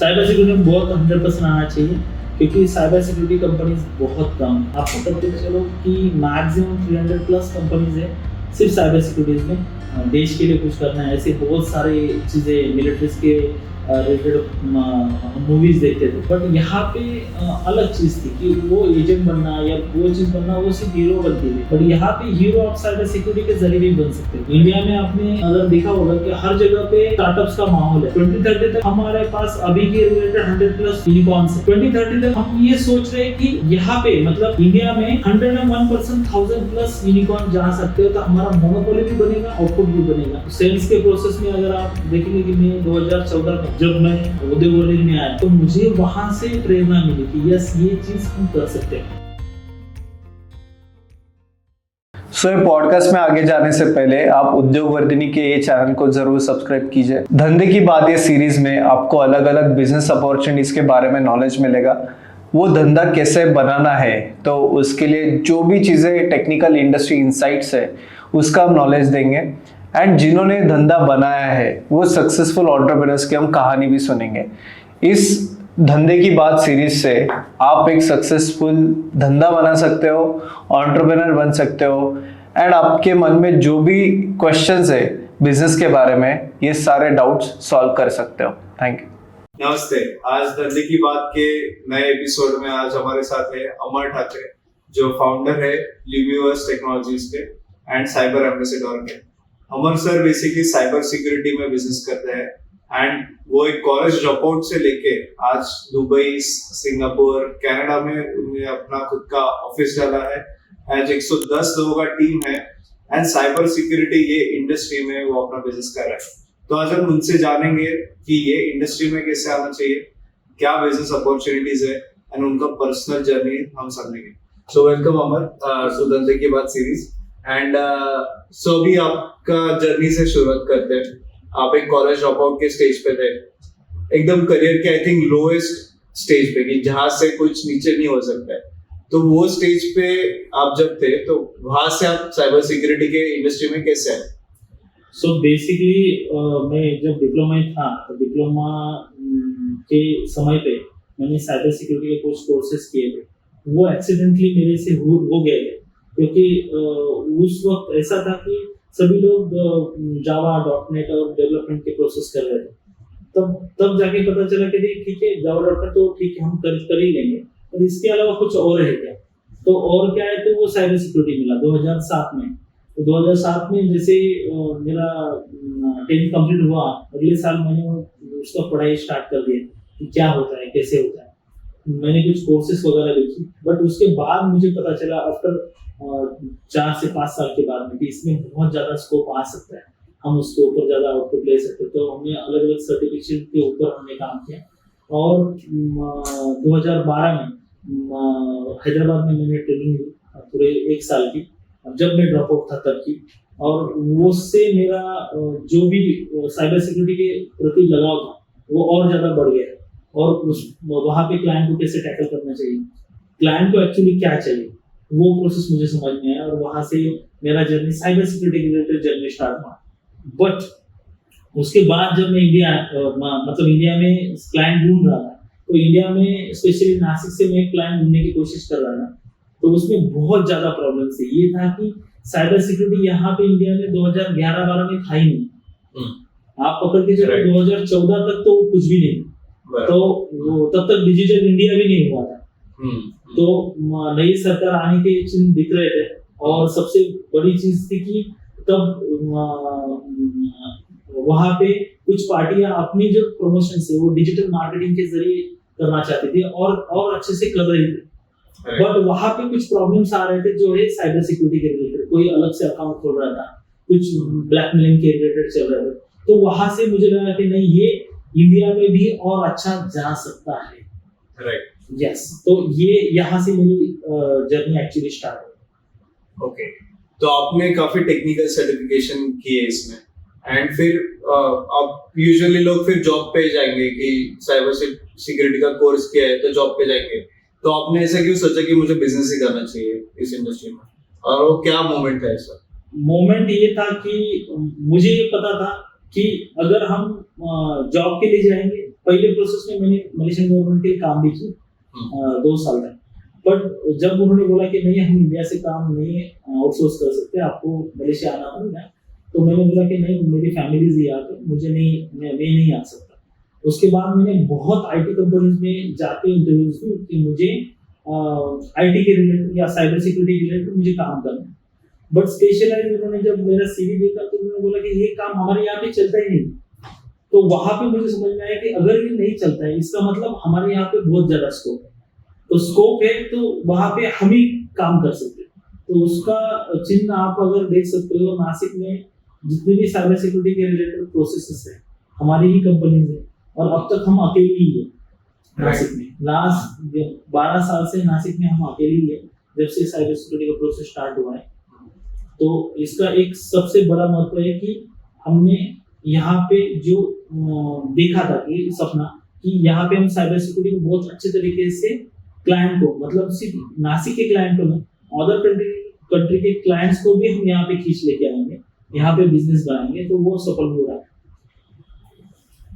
Cyber security में बहुत 100% आना चाहिए, क्योंकि साइबर सिक्योरिटी कंपनीज बहुत कम है। आप पकड़ के चलो कि मैक्सिमम 300 प्लस कंपनीज है सिर्फ साइबर सिक्योरिटीज में। देश के लिए कुछ करना है, ऐसे बहुत सारे चीज़ें मिलिट्रीज के रिलेटेड मूवीज देखते थे। बट यहाँ पे अलग चीज़ थी कि वो एजेंट बनना या वो चीज़ बनना, वो सिर्फ हीरो बनती थी। बट यहाँ पे हीरो आप साइबर सिक्योरिटी के जरिए भी बन सकते हैं। इंडिया में आपने अगर देखा होगा कि हर जगह पे स्टार्टअप्स का माहौल है। 2030 तक हमारे पास अभी के रिलेटेड 100 प्लस यूनिकॉर्न्स है। 2030 तक हम ये सोच रहे हैं कि यहाँ पे मतलब इंडिया में 101% 1000 प्लस यूनिकॉर्न जा सकते हो, तो हमारा मोनोपोली भी बनेगा, आउटपुट भी बनेगा। सेल्स के प्रोसेस में अगर आप देखेंगे कि मैं 2014 में जब मैं उद्योग वर्ल्ड में आया, तो मुझे वहां से प्रेरणा मिली कि यस, ये चीज हम कर सकते हैं। सो पॉडकास्ट में आगे जाने से पहले आप उद्योग वर्धिनी के ये चैनल को जरूर सब्सक्राइब कीजिए। धंधे की बात ये सीरीज में आपको अलग अलग बिजनेस अपॉर्चुनिटीज के बारे में नॉलेज मिलेगा। वो धंधा कैसे बनाना है, तो उसके लिए जो भी चीजें टेक्निकल इंडस्ट्री इनसाइट्स है उसका हम नॉलेज देंगे। एंड जिन्होंने धंधा बनाया है वो सक्सेसफुल एंटरप्रेन्योर्स की हम कहानी भी सुनेंगे। इस धंधे की बात सीरीज से आप एक सक्सेसफुल धंधा बना सकते हो, एंटरप्रेन्योर बन सकते हो, एंड आपके मन में जो भी क्वेश्चंस है बिजनेस के बारे में, ये सारे डाउट्स सॉल्व कर सकते हो। Thank you. नमस्ते। आज धंधे की बात के नए एपिसोड में आज हमारे साथ है अमर ठाकरे, जो फाउंडर है ल्यूमिवर्स टेक्नोलॉजीज के एंड साइबर एम्बेसडर के। अमर सर बेसिकली साइबर सिक्योरिटी में बिजनेस करते हैं एंड वो एक कॉलेज ड्रॉप आउट से लेके आज दुबई, सिंगापुर, कनाडा में उन्होंने अपना खुद का ऑफिस डाला है। आज 110 लोगों का टीम है एंड साइबर सिक्योरिटी ये इंडस्ट्री में वो अपना बिजनेस कर रहा है। तो आज हम उनसे जानेंगे कि ये इंडस्ट्री में कैसे आना चाहिए, क्या बिजनेस अपॉर्चुनिटीज है एंड उनका पर्सनल जर्नी हम समझेंगे। सो वेलकम अमर, सो धंधे की बात सीरीज। एंड सो भी आपका जर्नी से शुरुआत करते हैं। आप एक कॉलेज ड्रॉप आउट के स्टेज पे थे, एकदम करियर के आई थिंक लोएस्ट स्टेज पे, कि जहां से कुछ नीचे नहीं हो सकता है। तो वो स्टेज पे आप जब थे, तो वहां से आप साइबर सिक्योरिटी के इंडस्ट्री में कैसे आए? सो बेसिकली मैं जब डिप्लोमा में था, तो डिप्लोमा के समय पे मैंने साइबर सिक्योरिटी के कुछ कोर्सेज किए थे। वो एक्सीडेंटली मेरे से हो गए थे, क्योंकि उस वक्त ऐसा था कि सभी लोग जावा, .NET और डेवलपमेंट के प्रोसेस कर रहे थे। तब जाके पता चला कि ठीक है, जावा .NET तो ठीक है, हम कर ही लेंगे, और इसके अलावा कुछ और है क्या। तो और क्या है, तो वो साइबर सिक्योरिटी मिला 2007 में। तो 2007 में जैसे मेरा 10th कंप्लीट हुआ, अगले साल मैंने उसका पढ़ाई स्टार्ट कर दिया कि क्या होता है, कैसे होता है। मैंने कुछ कोर्सेस वगैरह देखी, बट उसके बाद मुझे पता चला आफ्टर 4 से 5 साल के बाद में कि इसमें बहुत ज्यादा स्कोप आ सकता है, हम उसके ऊपर ज्यादा आउटपुट ले सकते हैं। तो हमने अलग अलग सर्टिफिकेशन के ऊपर हमने काम किया, और 2012 में हैदराबाद में मैंने ट्रेनिंग ली पूरे 1 साल की, जब मैं ड्रॉप आउट था तब की। और उससे मेरा जो भी साइबर सिक्योरिटी के प्रति लगाव था वो और ज्यादा बढ़ गया। और वहाँ पे क्लाइंट को कैसे टैकल करना चाहिए, क्लाइंट को एक्चुअली क्या चाहिए, वो प्रोसेस मुझे समझ में आया, और वहां से मेरा journey cyber security related journey start हुआ। बट उसके बाद जब मैं इंडिया में क्लाइंट ढूंढ रहा था, तो इंडिया में स्पेशली नासिक से मैं क्लाइंट ढूंढने की कोशिश कर रहा था, तो उसमें बहुत ज्यादा प्रॉब्लम थी। ये था कि साइबर सिक्योरिटी यहाँ पे इंडिया में 2011-12 में था ही नहीं। आप पकड़ के चलो 2014 तक तो कुछ भी नहीं, तो तब तक डिजिटल इंडिया भी नहीं हुआ था। तो नई सरकार आने के चिन्ह दिख रहे थे, और सबसे बड़ी चीज थी कि तब वहां पे कुछ पार्टियां अपनी जो प्रमोशन से वो डिजिटल मार्केटिंग के जरिए करना चाहती थी, और अच्छे से कर रही थी। बट वहां पे कुछ प्रॉब्लम्स आ रहे थे जो है साइबर सिक्योरिटी के रिलेटेड। कोई अलग से अकाउंट खोल रहा था, कुछ ब्लैकमेलिंग के रिलेटेड चल रहा था। तो वहां से मुझे लगा कि नहीं, ये इंडिया में भी और अच्छा जा सकता है। Right, yes. तो ये यहाँ से मेरी जर्नी एक्चुअली स्टार्ट हुई। ओके, तो आपने काफी टेक्निकल सर्टिफिकेशन की है इसमें, एंड फिर आप यूजुअली लोग फिर जॉब पे जाएंगे कि साइबर सिक्योरिटी का कोर्स किया है तो जॉब पे जाएंगे। तो आपने ऐसा क्यों सोचा कि मुझे बिजनेस ही करना चाहिए इस इंडस्ट्री में, और वो क्या मोमेंट है ऐसा? मोमेंट ये था कि मुझे ये पता था कि अगर हम जॉब के लिए जाएंगे पहले प्रोसेस में मैंने मलेशियन गवर्नमेंट के लिए काम भी किया 2 साल तक। बट जब उन्होंने बोला कि नहीं, हम इंडिया से काम नहीं आउटसोर्स कर सकते, आपको मलेशिया आना पड़ेगा, तो मैंने बोला कि नहीं, मेरी फैमिलीज ही यहाँ पे, मुझे नहीं, मैं नहीं आ सकता। उसके बाद मैंने बहुत आईटी कंपनीज में जाके इंटरव्यूज दिए कि मुझे आईटी के रिलेटेड या साइबर सिक्योरिटी के रिलेटेड मुझे काम करना है। बट स्पेशलाइज उन्होंने जब मेरा सीवी देखा तो उन्होंने बोला कि ये काम हमारे यहाँ पे चलता ही नहीं। तो वहां पे मुझे समझ में आया कि अगर ये नहीं चलता है, इसका मतलब हमारे यहाँ पे बहुत ज्यादा स्कोप है। तो स्कोप है तो वहां पे हम ही काम कर सकते हैं। तो उसका चिन्ह आप अगर देख सकते हो, नासिक में जितने भी साइबर सिक्योरिटी के रिलेटेड प्रोसेसेस है, हमारी ही कंपनीज है, और अब तक हम अकेले ही है नासिक में। लास्ट 12 साल से नासिक में हम अकेले ही है, जब से साइबर सिक्योरिटी का प्रोसेस स्टार्ट हुआ है। तो इसका एक सबसे बड़ा महत्व है कि हमने यहाँ पे जो देखा था कि सपना कि यहाँ पे हम साइबर सिक्योरिटी को बहुत अच्छे तरीके से क्लाइंट को, मतलब सिर्फ नासिक के क्लाइंट को नहीं, अदर कंट्री के क्लाइंट्स को भी हम यहाँ पे खींच लेके आएंगे, यहाँ पे बिजनेस बनाएंगे, तो वो सफल हो रहा है।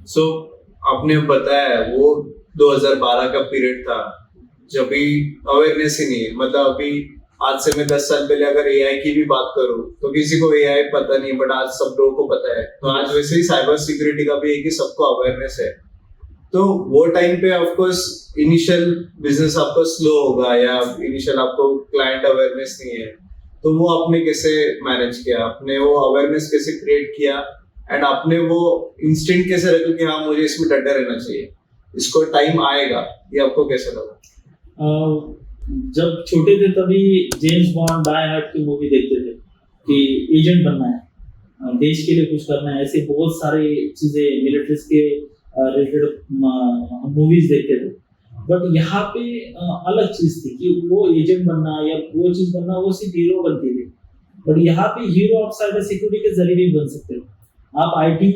सो आपने बताया वो 2012 का पीरियड था जब भी अवेयरनेस ही नहीं है। मतलब अभी आज से मैं 10 साल पहले अगर एआई की भी बात करूं तो किसी को एआई पता नहीं, बट आज सब लोगों को पता है। तो आज वैसे ही साइबर सिक्योरिटी का भी है कि सबको अवेयरनेस है। तो वो टाइम पे ऑफ कोर्स इनिशियल बिजनेस आपको स्लो होगा या इनिशियल आपको क्लाइंट अवेयरनेस नहीं है, तो वो आपने कैसे मैनेज किया? आपने वो अवेयरनेस कैसे क्रिएट किया एंड आपने वो इंस्टिंक्ट कैसे रखा कि हाँ मुझे इसमें डटे रहना चाहिए, इसको टाइम आएगा? ये आपको कैसे लगा? जब छोटे थे तभी जेम्स बॉन्ड, डाई हार्ड की मूवी देखते थे कि एजेंट बनना है, देश के लिए कुछ करना है, ऐसे बहुत सारे चीजें मिलिट्रीज के रिलेटेड मूवीज देखते थे। बट यहाँ पे अलग चीज थी कि वो एजेंट बनना या वो चीज बनना, वो सिर्फ हीरो बनती थी। बट यहाँ पे हीरो आप साइबर सिक्योरिटी के जरिए भी बन सकते हो। आप आईटी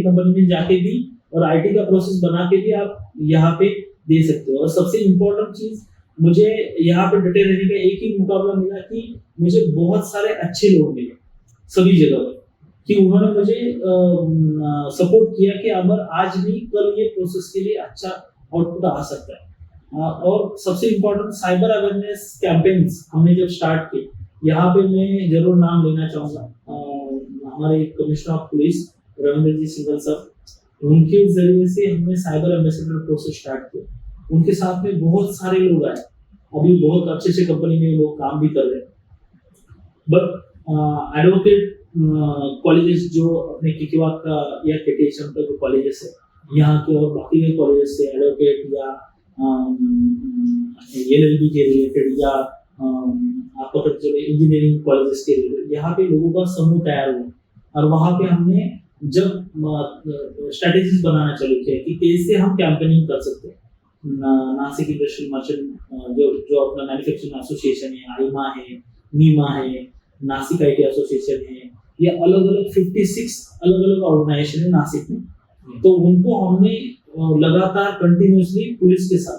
कंपनी में जाके भी और आईटी का प्रोसेस बना के भी आप यहाँ पे दे सकते हो। और सबसे इम्पोर्टेंट चीज, मुझे यहाँ पे डटे रहने का एक ही मुकाबला मिला कि मुझे बहुत सारे अच्छे लोग मिले सभी जगह पर, कि उन्होंने मुझे सपोर्ट किया कि अगर आज नहीं कल ये प्रोसेस के लिए अच्छा आउटपुट आ सकता है। और सबसे इम्पोर्टेंट साइबर अवेयरनेस कैंपेन्स हमने जब स्टार्ट किए, यहाँ पे मैं जरूर नाम लेना चाहूँगा हमारे commissioner of police Ravindra ji Singhal sir, उनके जरिए से हमने साइबर एम्बेसडर प्रोसेस स्टार्ट किया। उनके साथ में बहुत सारे लोग आए, अभी बहुत अच्छे अच्छे कंपनी में लोग काम भी कर रहे हैं। बट एडवोकेट कॉलेजेस जो अपने किकेवाक का या केटीएचएम का जो कॉलेजेस है यहाँ के, और बाकी के कॉलेजेस से एडवोकेट या एलएलबी के रिलेटेड या आप पकड़ चले इंजीनियरिंग कॉलेजेस के रिलेटेड, यहाँ पे लोगों का समूह तैयार हुआ। और वहाँ पे हमने जब स्ट्रेटेजीज बनाना चालू किया कि कैसे हम कैंपेनिंग कर सकते हैं। नासिक इंडस्ट्रियल मर्चेंट जो अपना मैन्युफैक्चरिंग एसोसिएशन है, आईमा है, नीमा है, नासिक आईटी एसोसिएशन है, ये अलग अलग 56 अलग अलग ऑर्गेनाइजेशन है नासिक में। तो उनको हमने लगातार कंटिन्यूसली पुलिस के साथ,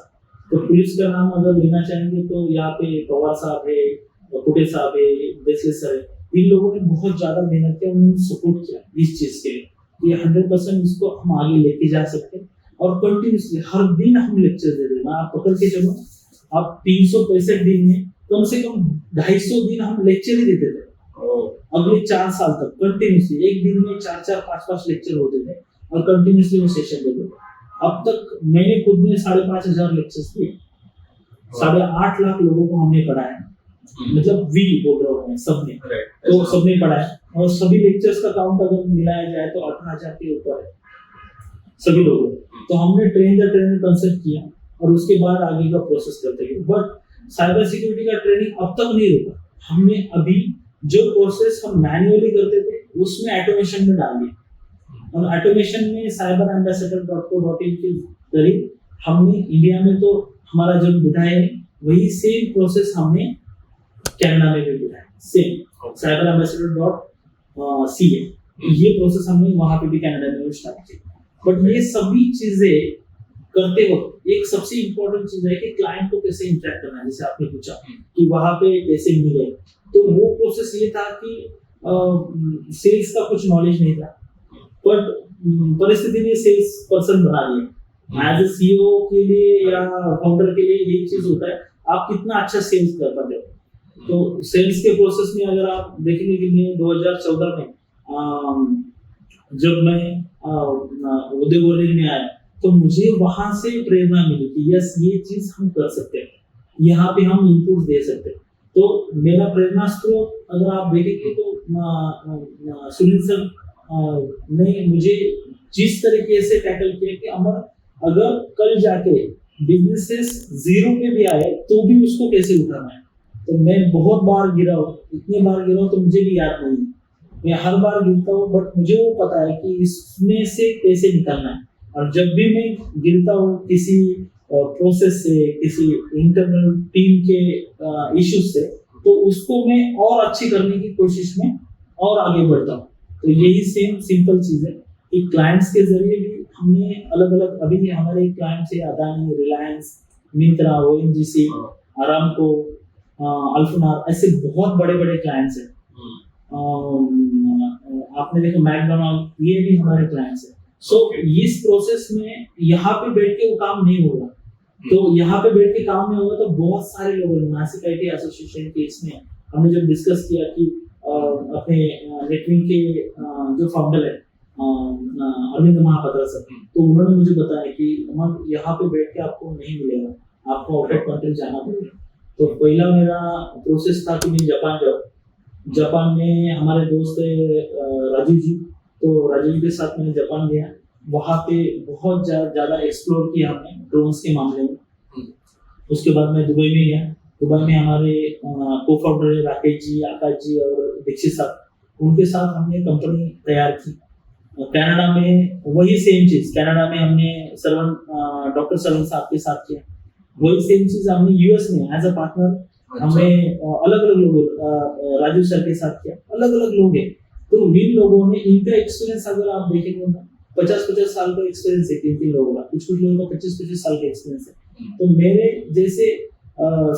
तो पुलिस का नाम अगर लेना चाहेंगे तो यहाँ पे पवार साहब है, कुटे साहब है, देसले सर है, इन लोगों ने बहुत ज्यादा मेहनत किया, उन्होंने सपोर्ट किया इस चीज के लिए कि 100% इसको हम आगे लेके जा सकते हैं। और कंटिन्यूसली हर दिन हम लेक्चर दे रहे हैं। आप पकड़ के चलो, आप 365 दिन में कम से कम 250 दिन हम लेक्चर ही देते थे। अगले 4 साल तक कंटिन्यूसली एक दिन में 4-4, 5-5 लेक्चर होते थे और कंटिन्यूसली वो सेशन देते थे। अब तक मैंने खुद ने 5,500 लेक्चर्स दिए, 8.5 लाख लोगों को हमने पढ़ाया। मतलब वी बोल रहा हूँ सबने, तो सबने पढ़ाया। और सभी लेक्चर्स का काउंट अगर मिलाया जाए तो 18,000 के ऊपर है सभी लोगों। तो हमने ट्रेन द ट्रेनर कंसेप्ट किया और उसके बाद आगे का प्रोसेस करते गए। बट साइबर सिक्योरिटी का ट्रेनिंग अब तक नहीं रुका। हमने अभी जो प्रोसेस हम मैन्युअली करते थे उसमें ऑटोमेशन में डाल दिया। और ऑटोमेशन में cyberambassador.co.in के जरिए हमने इंडिया में तो हमारा जो बिठाया है वही सेम प्रोसेस हमने कनाडा में भी बिठाया, सेम cyberambassador.ca ये प्रोसेस हमने वहां पे भी कनाडा में स्टार्ट किया। बट ये सभी चीजें करते वक्त एक सबसे इम्पोर्टेंट चीज है कि क्लाइंट को कैसे इंटरेक्ट करना है। जैसे आपने पूछा कि वहां पे कैसे मिले, तो वो प्रोसेस ये था कि सेल्स का कुछ नॉलेज नहीं था, बट परिस्थिति ने सेल्स पर्सन बना लिया। एज ए सीईओ के लिए या फाउंडर के लिए एक चीज होता है, आप कितना अच्छा सेल्स कर पाते हो। तो सेल्स के प्रोसेस में अगर आप देखेंगे कि मैं 2014 में जब मैं उद्योगवर्ती में आया, तो मुझे वहां से प्रेरणा मिली कि यस, ये चीज हम कर सकते हैं, यहाँ पे हम इनपुट दे सकते हैं। तो मेरा प्रेरणा स्रोत अगर आप देखेंगे तो सुनील सर ने मुझे जिस तरीके से टैकल किया कि अमर, अगर कल जाके बिजनेसेस जीरो पे भी आए तो भी उसको कैसे उठाना है। तो मैं बहुत बार गिरा हूँ, इतने बार गिरा हूँ तो मुझे भी याद नहीं है, मैं हर बार गिरता हूँ, बट मुझे वो पता है कि इसमें से कैसे निकलना है। और जब भी मैं गिरता हूँ किसी प्रोसेस से, किसी इंटरनल टीम के इश्यूज से, तो उसको मैं और अच्छी करने की कोशिश में और आगे बढ़ता हूँ। तो यही सेम सिंपल चीज है कि क्लाइंट्स के जरिए भी हमने अलग अलग, अभी हमारे क्लाइंट्स है Adani, Reliance, Myntra, ONGC, Aramco, Alfanar, ऐसे बहुत बड़े बड़े क्लाइंट्स हैं। आपने देखा मैकडोनाल्ड, ये भी हमारे क्लाइंट्स हैं। सो इस प्रोसेस में यहाँ पे बैठ के वो काम नहीं होगा, तो यहाँ पे बैठ के काम नहीं होगा तो बहुत सारे लोगों ने, नासिक आईटी एसोसिएशन के इसमें हमने जब डिस्कस किया कि अपने नेटविंग के जो फाउंडर है अरविंद महापात्रा सर, तो उन्होंने मुझे बताया कि अमर, यहाँ पे बैठ के आपको नहीं मिलेगा, आपको आउट ऑफ कंट्री जाना पड़ेगा। तो पहला मेरा प्रोसेस था कि मैं जापान जाऊँ। जापान में हमारे दोस्त है राजू जी, तो राजू जी के साथ मैंने जापान गया। वहाँ पे बहुत ज्यादा एक्सप्लोर किया हमने ड्रोन्स के मामले में। उसके बाद मैं दुबई में गया। दुबई में हमारे को फाउंडर है राकेश जी, आकाश जी और दीक्षित साहब, उनके साथ हमने कंपनी तैयार की। कनाडा में वही सेम चीज, कनाडा में हमने डॉक्टर सरवन साहब के साथ किया। वही सेम चीज हमने यूएस में एज अ पार्टनर हमने अलग अलग लोगों, राजू सर के साथ किया। अलग अलग लोग हैं, तो इन लोगों ने, इनका एक्सपीरियंस अगर आप देखेंगे ना, 50-50 साल का एक्सपीरियंस है तीन लोगों का, कुछ लोगों का 25-25 साल का एक्सपीरियंस है। तो मेरे जैसे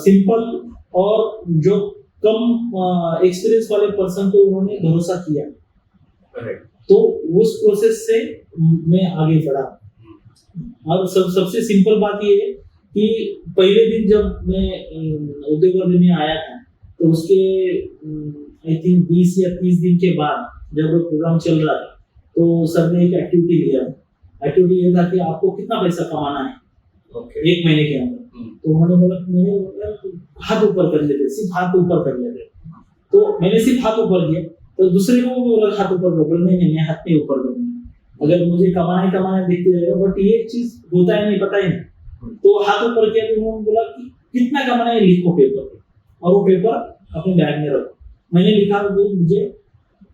सिंपल और जो कम एक्सपीरियंस वाले पर्सन को उन्होंने भरोसा किया, तो उस प्रोसेस से मैं आगे बढ़ा। और सबसे सिंपल बात ये है कि पहले दिन जब मैं उद्योगवर्ती में आया था, तो उसके आई थिंक 20 या 30 दिन के बाद जब वो प्रोग्राम चल रहा था, तो सर ने एक एक्टिविटी लिया। एक्टिविटी ये था कि आपको कितना पैसा कमाना है एक महीने के अंदर। तो उन्होंने बोला, मैंने हाथ ऊपर कर लेते, सिर्फ हाथ ऊपर कर लेते। तो मैंने सिर्फ हाथ ऊपर किया, तो दूसरे को बोला हाथ ऊपर कर, नहीं, मैं हाथ नहीं ऊपर करूंगा, अगर मुझे कमाना है देखते रहेगा। बट ये चीज होता है नहीं, पता ही नहीं। तो हाथ ऊपर किया, तो उन्होंने बोला कि कितना कमाना है लिखो पेपर पे, और वो पेपर अपने बैग में रखो। मैंने लिखा वो मुझे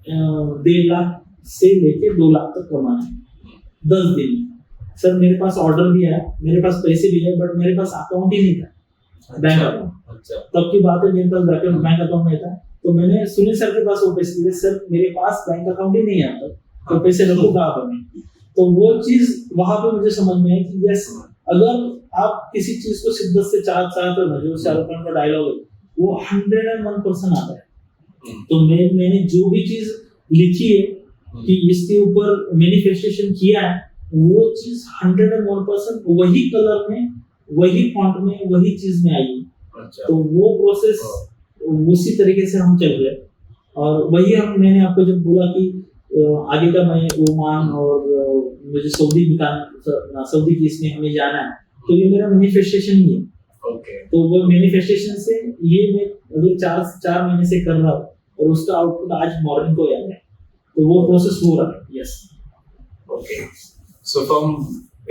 1.5 लाख से लेके 2 लाख तक कमाना है 10 दिन में। सर मेरे पास ऑर्डर भी है, मेरे पास पैसे भी है, बट मेरे पास अकाउंट ही नहीं था, बैंक अकाउंट। तब की बात है, मेरे पास बैंक अकाउंट नहीं था। तो मैंने सुनील सर के पास वो पैसे दिए, सर मेरे पास बैंक अकाउंट ही नहीं आता, तो पैसे रखो कहाँ पर मैं। तो वो चीज वहां पे मुझे समझ में आई कि यस, अगर आप किसी चीज को शिद्दत से चाहते हो, जो शाहरुख खान का डायलॉग है, वो 101% आता है। तो मैंने जो भी चीज लिखी है कि इसके ऊपर मैनिफेस्टेशन किया है, वो चीज 101% वही कलर में, वही फॉन्ट में, वही चीज में आई। तो वो प्रोसेस उसी तरीके से हम चल रहे। और वही मैंने आपको जब बोला कि आगे का मैं ओमान और मुझे सऊदी की इसमें हमें जाना है, तो ये मेरा मैनिफेस्टेशन ही है। तो वो मैनिफेस्टेशन से ये मैं अभी 4 महीने से कर रहा हूँ, और उसका आउटपुट आज मॉर्निंग को आया है। तो वो प्रोसेस हो रहा है। Yes, okay. सो फ्रॉम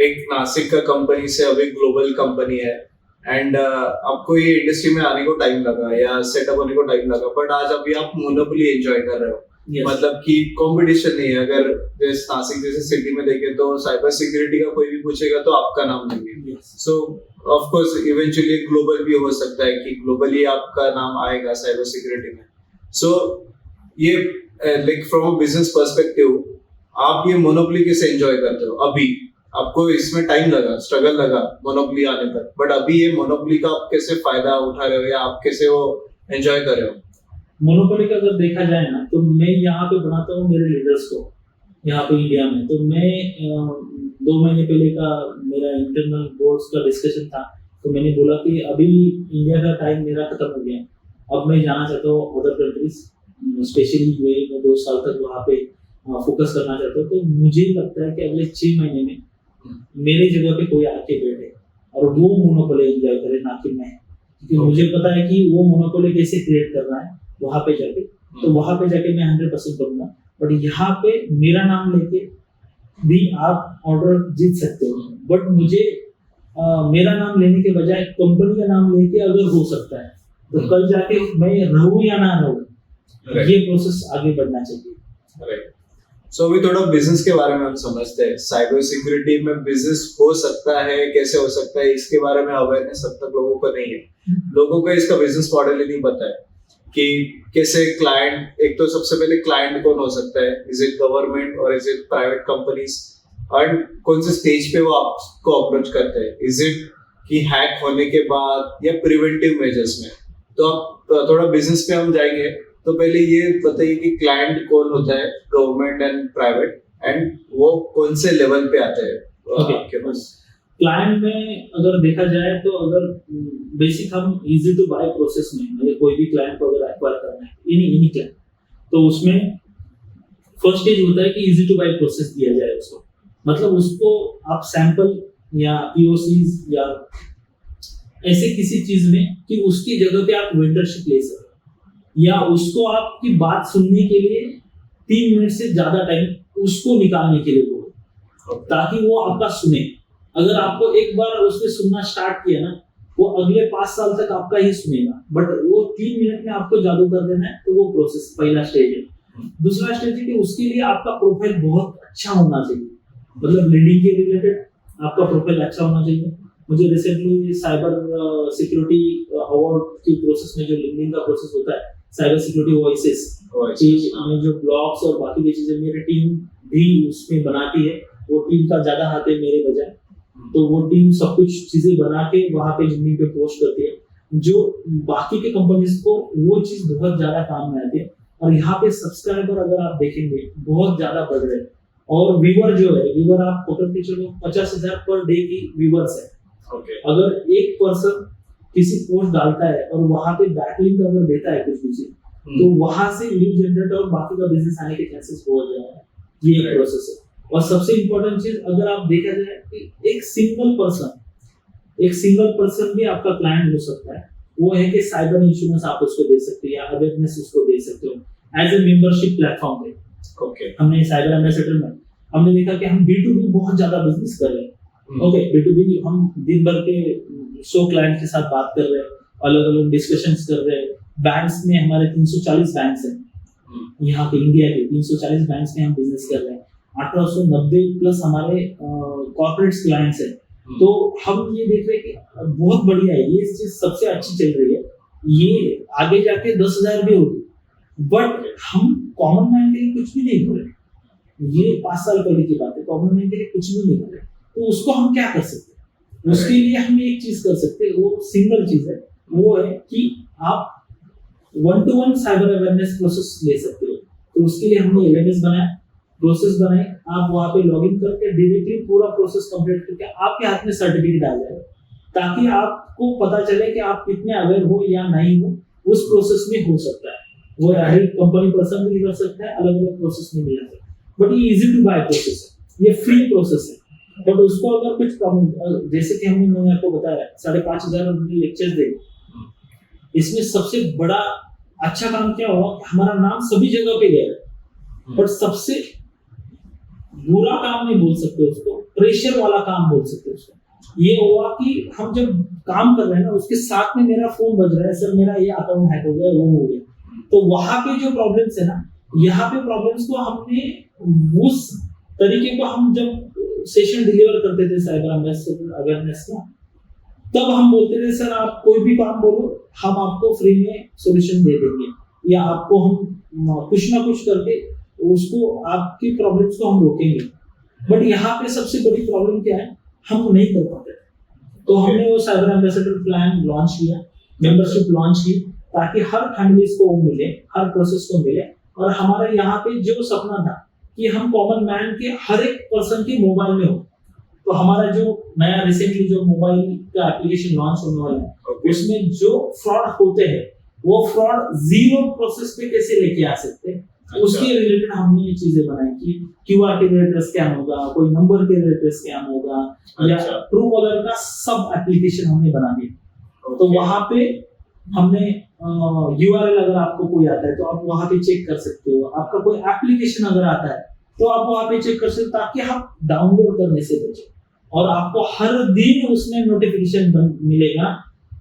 एक नासिक का कंपनी से अभी ग्लोबल कंपनी है, एंड आपको ये इंडस्ट्री में आने को टाइम लगा या सेटअप होने को टाइम लगा, बट आज अभी आप मोनोपोली एंजॉय कर रहे हो। मतलब कि कंपटीशन नहीं है। अगर जैसे नासिक जैसे सिटी में देखें तो साइबर सिक्योरिटी का कोई भी पूछेगा तो आपका नाम नहीं है। सो ऑफ कोर्स इवेंचुअली ग्लोबल भी हो सकता है कि ग्लोबली आपका नाम आएगा साइबर सिक्योरिटी में। सो ये like from a business perspective आप ये मोनोपोली कैसे एंजॉय करते हो? अभी आपको इसमें टाइम लगा, स्ट्रगल लगा मोनोपोली आने तक, बट अभी ये मोनोपोली का आप कैसे फायदा उठा रहे हो या आप कैसे वो एंजॉय कर रहे हो? मोनोपोली का अगर देखा जाए ना, तो मैं यहाँ पे बनाता हूँ मेरे लीडर्स को। यहाँ पे इंडिया में। तो मैं 2 महीने पहले का मेरा इंटरनल बोर्ड्स का डिस्कशन था, तो मैंने बोला कि अभी इंडिया का टाइम मेरा खत्म हो गया, अब मैं जाना चाहता हूँ अदर कंट्रीज, स्पेशली यूएई में 2 साल तक वहाँ पे फोकस करना चाहता हूँ। तो मुझे लगता है कि अगले 6 महीने में मेरे जगह पे कोई आके बैठे और वो मोनोपोली एंजॉय करे, ना कि मैं, क्योंकि मुझे पता है कि वो मोनोपोली कैसे क्रिएट करना है वहाँ पे जाके। तो वहाँ पे जाके मैं 100% करूँगा, बट यहाँ पे मेरा नाम लेके भी आप ऑर्डर जीत सकते हो, बट मुझे मेरा नाम लेने के बजाय कंपनी का नाम लेके अगर हो सकता है तो कल जाके मैं रहूं या ना रहूं, ये प्रोसेस आगे बढ़ना चाहिए। सो अभी थोड़ा बिजनेस के बारे में हम समझते हैं। साइबर सिक्योरिटी में बिजनेस हो सकता है, कैसे हो सकता है, इसके बारे में अवेयरनेस अब तक लोगों को नहीं है। लोगों को इसका बिजनेस मॉडल ही नहीं पता है कि कैसे क्लाइंट, एक तो सबसे पहले क्लाइंट कौन हो सकता है, इज इट गवर्नमेंट और इज इट प्राइवेट कंपनीज, और कौन से स्टेज पे वो आपको अप्रोच करते हैं, इज इट कि हैक होने के बाद या प्रिवेंटिव मेजर्स में। तो आप थोड़ा बिजनेस पे हम जाएंगे, तो पहले ये बताइए कि क्लाइंट कौन होता है, गवर्नमेंट एंड प्राइवेट, एंड वो कौन से लेवल पे आते हैं आपके पास। क्लाइंट में अगर देखा जाए तो अगर बेसिक हम इजी टू बाय प्रोसेस में, मतलब कोई भी क्लाइंट को अगर एक्वायर करना है एनी क्लाइंट, तो उसमें फर्स्ट स्टेज होता है कि इजी टू बाय प्रोसेस दिया जाए उसको। मतलब उसको आप सैंपल या पीओसीज या ऐसे किसी चीज में कि उसकी जगह पे आप वेंडरशिप ले सकें, या उसको आपकी बात सुनने के लिए 3 मिनट से ज्यादा टाइम उसको निकालने के लिए बोलो, ताकि वो आपका सुने। अगर आपको एक बार उसने सुनना स्टार्ट किया ना, वो अगले 5 साल तक आपका ही सुनेगा, बट वो 3 मिनट में आपको जादू कर देना है, तो वो प्रोसेस पहला स्टेज है। दूसरा स्टेज है कि उसके लिए आपका प्रोफाइल बहुत अच्छा होना चाहिए, मतलब लीडिंग के रिलेटेड आपका प्रोफाइल अच्छा होना चाहिए। मुझे रिसेंटली साइबर सिक्योरिटी अवार्ड की प्रोसेस में जो लिंक्डइन का प्रोसेस होता है, साइबर सिक्योरिटी वॉइसेस चीज में जो ब्लॉग्स और बाकी की चीजें मेरी टीम भी उसमें बनाती है, वो टीम का ज्यादा हाथ है मेरे बजाय, तो वो टीम सब कुछ चीजें बना के वहां पे लिंक्डइन पे पोस्ट करती है, जो बाकी के कंपनीज को वो चीज बहुत ज्यादा काम में आती है। और यहाँ पे सब्सक्राइबर अगर आप देखेंगे बहुत ज्यादा बढ़ रहे हैं, और व्यूअर जो है, व्यूअर आप पकड़ के चलो 50,000 पर डे की व्यूअर्स है। अगर एक पर्सन किसी पोस्ट डालता है और वहां पे बैकलिंक अगर देता है कुछ चीज, तो वहां से लीड जनरेट और बाकी का बिजनेस आने के चांसेस बहुत ज्यादा है। ये एक प्रोसेस है। और सबसे इंपॉर्टेंट चीज अगर आप देखा जाए कि एक सिंगल पर्सन भी आपका क्लाइंट हो सकता है, वो है कि साइबर इंश्योरेंस आप उसको दे सकते हो या अवेयरनेस उसको दे सकते हो एज ए मेंबरशिप प्लेटफॉर्म पे। हमने साइबर एम्बेसडर में हमने देखा कि हम B2B बहुत ज्यादा बिजनेस कर रहे हैं। B2B हम दिन भर के 100 क्लाइंट के साथ बात कर रहे हैं, अलग अलग डिस्कशंस कर रहे हैं। बैंक्स में हमारे 340 बैंक्स हैं, यहाँ पे इंडिया के 340 बैंक्स में हम बिजनेस कर रहे हैं। 1890 प्लस हमारे कॉर्पोरेट क्लाइंट्स हैं। तो हम ये देख रहे हैं कि बहुत बढ़िया है, ये चीज सबसे अच्छी चल रही है, ये आगे जाके 10,000 भी होगी, बट हम कॉमन मैन के लिए कुछ भी नहीं कर रहे। ये 5 साल पहले की बात है, कॉमन मैन के लिए कुछ भी नहीं कर रहे। तो उसको हम क्या कर सकते हैं? उसके लिए हम एक चीज कर सकते हैं, वो सिंगल चीज है, वो है कि आप 1-to-1 साइबर अवेयरनेस प्रोसेस ले सकते हो। तो उसके लिए हमने LMS बनाया, प्रोसेस बनाए, आप वहां पे लॉगिन करके डायरेक्टली पूरा प्रोसेस कंप्लीट करके आपके हाथ में सर्टिफिकेट आ जाएगा, ताकि आपको पता चले कि आप कितने अवेयर हो या नहीं हो। उस प्रोसेस में हो सकता है वो हर कंपनी पर्सन भी कर सकता है, अलग अलग प्रोसेस में मिला सकता है, बट ये इजी टू बाय प्रोसेस है, ये फ्री प्रोसेस है। बट उसको अगर कुछ प्रॉब्लम, जैसे कि मैंने आपको बताया 5,500 लेक्चर्स दे, इसमें सबसे बड़ा अच्छा काम क्या हुआ, हमारा नाम सभी जगह पे गया, बट सबसे बुरा काम नहीं बोल सकते उसको, प्रेशर वाला काम बोल सकते उसको। ये हुआ कि हम जब काम कर रहे हैं ना, उसके साथ में मेरा फोन बज रहा है, सर मेरा ये अकाउंट हैक हो गया, वो हो गया। तो वहां पे जो प्रॉब्लम्स है ना, यहाँ पे प्रॉब्लम्स को हमने उस तरीके को हम जब सेशन डिलीवर करते थे साइबर अवेयरनेस का, तब हम बोलते थे सर आप कोई भी काम बोलो, हम आपको फ्री में सॉल्यूशन दे देंगे, या आपको हम कुछ ना कुछ करके उसको आपकी प्रॉब्लम्स को हम रोकेंगे। बट यहाँ पे सबसे बड़ी प्रॉब्लम क्या है, हम नहीं कर पाते। तो हमने वो साइबर एम्बेसडर प्लान लॉन्च किया, मेंबरशिप लॉन्च की, ताकि हर फैमिलीज को वो मिले, हर प्रोसेस को मिले। और हमारे यहाँ पे जो सपना था कि हम कॉमन मैन के हर एक पर्सन के मोबाइल में हो। तो हमारा जो नया रिसेंटली जो मोबाइल का एप्लीकेशन लॉन्च होने वाला है उसमें जो फ्रॉड होते हैं वो फ्रॉड जीरो प्रोसेस पे कैसे लेके आ सकते हैं, उसके रिलेटेड हमने ये चीजें बनाई कि क्यूआर के रिलेटेड स्कैम होगा, कोई नंबर के रिलेटेड स्कैम होगा, या ट्रू कॉलर का सब एप्लीकेशन हमने बना दिया। तो वहां पे हमने यूआरएल अगर आपको कोई आता है तो आप वहां पे चेक कर सकते हो, आपका कोई एप्लीकेशन अगर आता है तो आप वहां पे चेक कर सकते हो, ताकि आप डाउनलोड करने से बचे। और आपको हर दिन उसमें नोटिफिकेशन मिलेगा,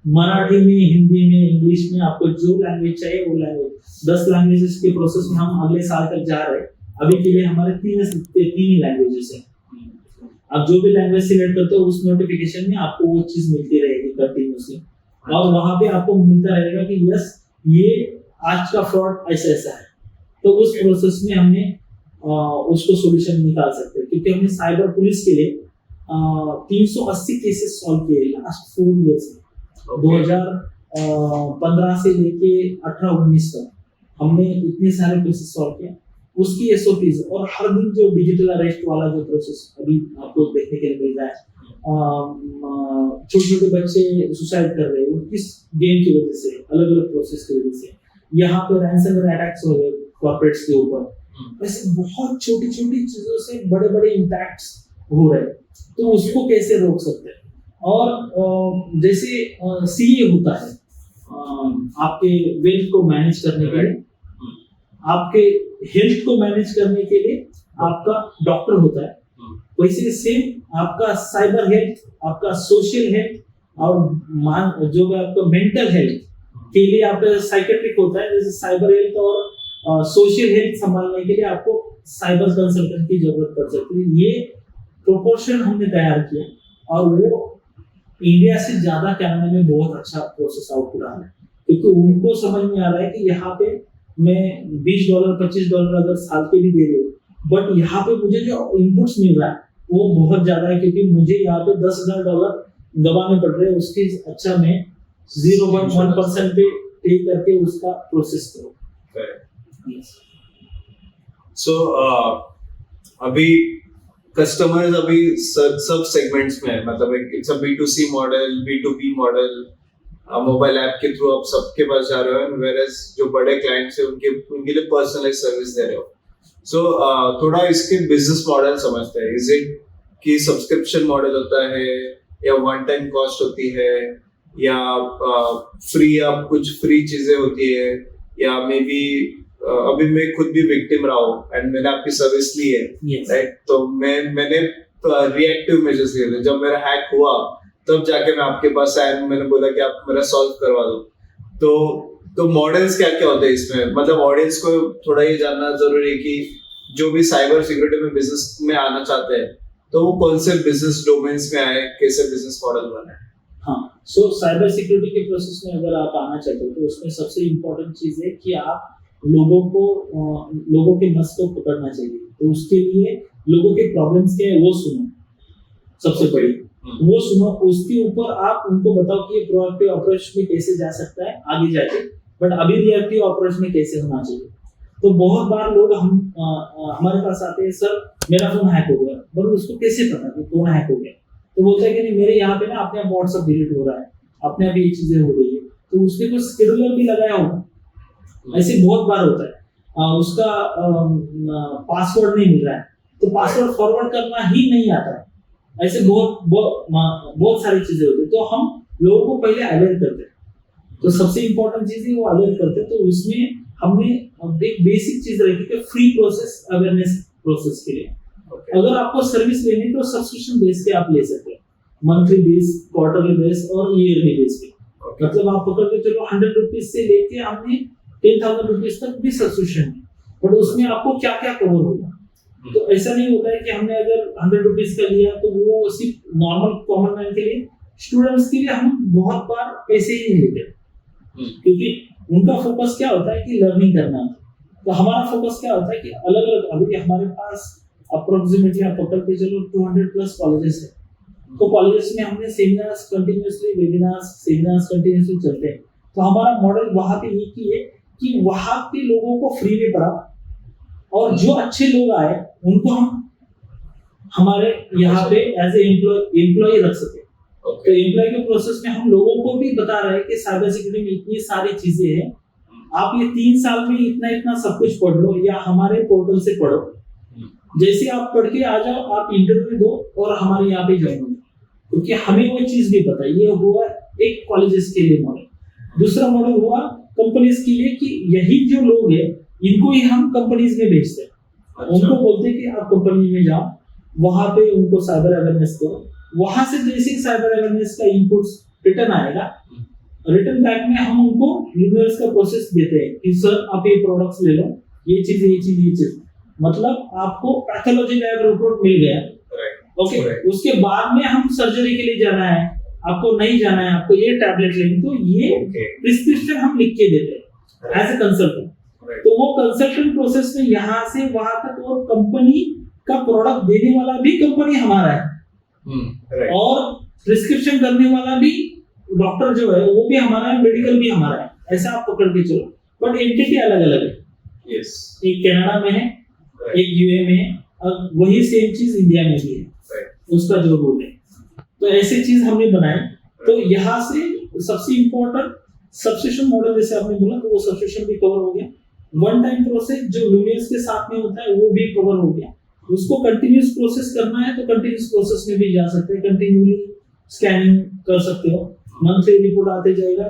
मराठी में, हिंदी में, इंग्लिश में, आपको जो लैंग्वेज चाहिए वो लैंग्वेज। 10 लैंग्वेजेस के प्रोसेस में हम अगले साल तक जा रहे हैं। अभी के लिए हमारे तीन ही लैंग्वेजेस हैं। आप जो भी लैंग्वेज सिलेक्ट करते हो उस नोटिफिकेशन में आपको वो चीज मिलती रहेगी कंटिन्यूसली, और वहां पे आपको मिलता रहेगा कि यस ये आज का फ्रॉड ऐसा ऐसा है। तो उस प्रोसेस में हमने उसको सॉल्यूशन निकाल सकते हैं, क्योंकि हमने साइबर पुलिस के लिए 380 केसेस सॉल्व किए लास्ट 4 इयर्स में। 2015 से लेके 18-19 तक हमने इतने सारे केसेस सॉल्व किए। उसकी एसओपीज और हर दिन जो डिजिटल अरेस्ट वाला जो प्रोसेस अभी आपको देखने के लिए मिल रहा है, छोटे छोटे बच्चे सुसाइड कर रहे हैं किस गेम की वजह से, अलग अलग प्रोसेस की वजह से। यहाँ पे रैंसमवेयर अटैक्स हो रहे कॉर्पोरेट्स के ऊपर। ऐसे बहुत छोटी छोटी चीजों से बड़े बड़े इम्पैक्ट्स हो रहे हैं, तो उसको कैसे रोक सकते हैं। और जैसे सीए होता है आपके वेल्थ को मैनेज करने के लिए, आपके हेल्थ को मैनेज करने के लिए आपका डॉक्टर होता है, वैसे सेम आपका साइबर हेल्थ, आपका सोशल हेल्थ और जो आपका मेंटल हेल्थ के लिए आपका साइकेट्रिक होता है। जैसे साइबर हेल्थ और सोशल हेल्थ संभालने के लिए आपको साइबर कंसल्टेंट की जरूरत पड़ सकती है। ये प्रोपोर्शन हमने तैयार किया और वो इंडिया से ज्यादा कनाडा में बहुत अच्छा प्रोसेस आउटपुट आ रहा है, क्योंकि उनको समझ में आ रहा है कि यहाँ पे मैं $20 $25 अगर साल के भी दे रही हूँ, बट यहाँ पे मुझे जो इनपुट्स मिल रहा है वो बहुत ज्यादा है, क्योंकि मुझे यहाँ पे $10,000 दबाने पड़ रहे हैं। उसके अच्छा मैं 0.1% पे करके उसका प्रोसेस करूँ। सो अभी कस्टमर्स अभी सब सेगमेंट्स में है, मतलब it's a B2C model, B2B model, mobile app के थ्रू आप सबके पास जा रहे हो, वेयरएज जो बड़े क्लाइंट्स है उनके लिए पर्सनलाइज सर्विस दे रहे हो। सो थोड़ा इसके बिजनेस मॉडल समझते हैं। इज इट कि सब्सक्रिप्शन मॉडल होता है, या वन टाइम कॉस्ट होती है, या फ्री आप कुछ फ्री चीजें होती है, या मे बी अभी मैं खुद भी विक्टिम रहा हूँ एंड मैंने आपकी सर्विस ली है, राइट? तो मैंने रिएक्टिव मेजर्स लिए थे। जब मेरा हैक हुआ तब जाके मैं आपके पास आया, मैंने बोला कि आप मेरा सॉल्व करवा दो। तो मॉडल्स क्या क्या होते हैं इसमें? मतलब ऑडियंस को थोड़ा ये जानना जरूरी है कि जो भी साइबर सिक्योरिटी में बिजनेस में आना चाहते हैं तो वो कौन से बिजनेस डोमेन्स में आए, कैसे बिजनेस मॉडल बनाए। हाँ, सो साइबर सिक्योरिटी के प्रोसेस में अगर आप आना चाहते हो तो उसमें सबसे इम्पोर्टेंट चीज है कि आप लोगों के नस को पकड़ना चाहिए। तो उसके लिए लोगों के प्रॉब्लम्स क्या है वो सुनो, सबसे बड़ी वो सुनो। उसके ऊपर आप उनको बताओ कि ये प्रोएक्टिव अप्रोच में कैसे जा सकता है आगे जाके, बट अभी रिएक्टिव अप्रोच में कैसे होना चाहिए। तो बहुत बार लोग हमारे पास आते हैं, सर मेरा फोन हैक हो गया, बट उसको कैसे पता कि फोन हैक हो गया? तो बोलते हैं कि नहीं, मेरे यहाँ पे ना अपने आप व्हाट्सएप डिलीट हो रहा है, अपने आप ये चीजें हो रही है। तो उसके कुछ शेड्यूलर भी लगाया होगा, ऐसे बहुत बार होता है। उसका पासवर्ड नहीं मिल रहा है तो पासवर्ड फॉरवर्ड करना ही नहीं आता है। ऐसे बहुत सारी चीजें होती है। तो हम लोगों को पहले अलर्ट करते हैं, तो सबसे इंपॉर्टेंट चीज है वो अलर्ट करते हैं। तो इसमें हमने एक बेसिक चीज रखी कि फ्री प्रोसेस अवेयरनेस प्रोसेस के लिए अगर आपको सर्विस लेनी तो सब्सक्रिप्शन बेस पे आप ले सकते हैं, मंथली बेस, क्वार्टरली बेस और ईयरली बेस पे। मतलब आप पकड़ के चलो 100 रुपीज से लेके हमने 10,000 रुपीज तक भी सब्सक्रिप्शन है, बट उसमें आपको क्या क्या कवर होगा। तो ऐसा नहीं होता है कि हमने अगर 100 रुपीज का लिया तो वो सिर्फ नॉर्मल कॉमन मैन के लिए, स्टूडेंट्स के लिए हम बहुत बार पैसे ही नहीं लेते, क्योंकि उनका फोकस क्या होता है कि लर्निंग करना। तो हमारा फोकस क्या होता है कि अलग अलग, अभी हमारे पास अप्रोक्सीमेटली आप पकड़ के चलो 200 प्लस कॉलेजेस है। तो कॉलेजेस में हमने सेमिनार्स कंटिन्यूसली, सेमिनार्स कंटिन्यूसली चलते हैं। तो हमारा मॉडल वहां पे ये की है कि वहां पे लोगों को फ्री में पढ़ा, और जो अच्छे लोग आए उनको हम हमारे यहाँ पे एज ए एम्प्लॉय रख सके। तो एम्प्लॉय के प्रोसेस में हम लोगों को भी बता रहे हैं कि साइबर सिक्योरिटी में इतनी सारी चीजें हैं, आप ये 3 साल में इतना इतना सब कुछ पढ़ लो या हमारे पोर्टल से पढ़ो, जैसे आप पढ़ के आ जाओ, आप इंटरव्यू दो और हमारे यहाँ पे ज्वाइन हो, क्योंकि हमें वो चीज भी पता है। ये हुआ एक कॉलेजेस के लिए मॉडल। दूसरा मॉडल हुआ कंपनीज के लिए कि यही जो लोग हैं इनको ही हम कंपनीज में भेजते हैं। उनको बोलते हैं कि आप कंपनी में जाओ, वहां पे उनको साइबर अवेयरनेस करो, वहां से जैसे साइबर अवेयरनेस का इनपुट्स रिटर्न आएगा, रिटर्न बैक में हम उनको यूजर्स का प्रोसेस देते हैं कि सर आप ये प्रोडक्ट्स ले लो, ये चीज मतलब आपको पैथोलॉजी लैब रिपोर्ट मिल गया, ओके। उसके बाद में हम सर्जरी के लिए जाना है, आपको नहीं जाना है, आपको ये टैबलेट लेनी, तो ये प्रिस्क्रिप्शन हम लिख के देते हैं एज ए कंसल्टेंट। तो वो कंसल्टेंट प्रोसेस में यहाँ से वहां तक, और कंपनी का प्रोडक्ट देने वाला भी कंपनी हमारा है, और प्रिस्क्रिप्शन करने वाला भी डॉक्टर जो है वो भी हमारा है, मेडिकल भी हमारा है, ऐसा आप पकड़ के चलो। बट एंटिटी अलग अलग है, एक कनाडा में है, एक यूए में है, और वही सेम चीज इंडिया में भी है, उसका जो रूल है। तो ऐसी चीज हमने बनाई। तो यहाँ से सबसे इम्पोर्टेंट सब्सक्रिप्शन मॉडल, जैसे आपने बोला, तो वो सब्सक्रिप्शन भी कवर हो गया। वन टाइम प्रोसेस जो लुमियर्स के साथ में होता है वो भी कवर हो गया। उसको कंटिन्यूस प्रोसेस करना है तो कंटिन्यूस प्रोसेस में भी जा सकते हैं, कंटिन्यूली स्कैनिंग कर सकते हो, मंथली रिपोर्ट आते जाएगा,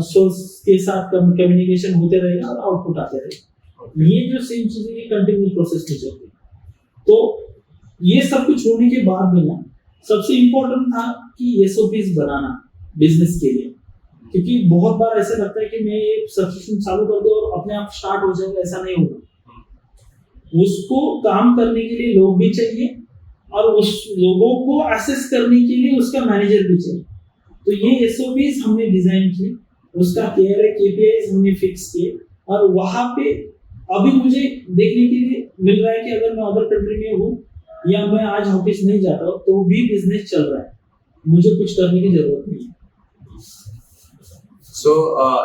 सोर्स के साथ कम्युनिकेशन होते रहेगा और आउटपुट आते रहेगा। ये जो सेम चीजें ये कंटिन्यू प्रोसेस में चलती है। तो ये सब कुछ होने के बाद में ना सबसे इम्पोर्टेंट था कि एसओपीज बनाना बिजनेस के लिए, क्योंकि बहुत बार ऐसा लगता है कि मैं ये सब्सक्रिप्शन चालू कर दूं और अपने आप स्टार्ट हो जाएगा, ऐसा नहीं होगा। उसको काम करने के लिए लोग भी चाहिए और उस लोगों को असेस करने के लिए उसका मैनेजर भी चाहिए। तो ये एसओपीज हमने डिजाइन किए, उसका केपीआईज हमने फिक्स किए, और वहां पे अभी मुझे देखने के लिए मिल रहा है कि अगर मैं अदर कंट्री में हूँ या मैं आज ऑफिस नहीं जाता हूँ तो भी बिजनेस चल रहा है, मुझे कुछ करने की जरूरत नहीं है।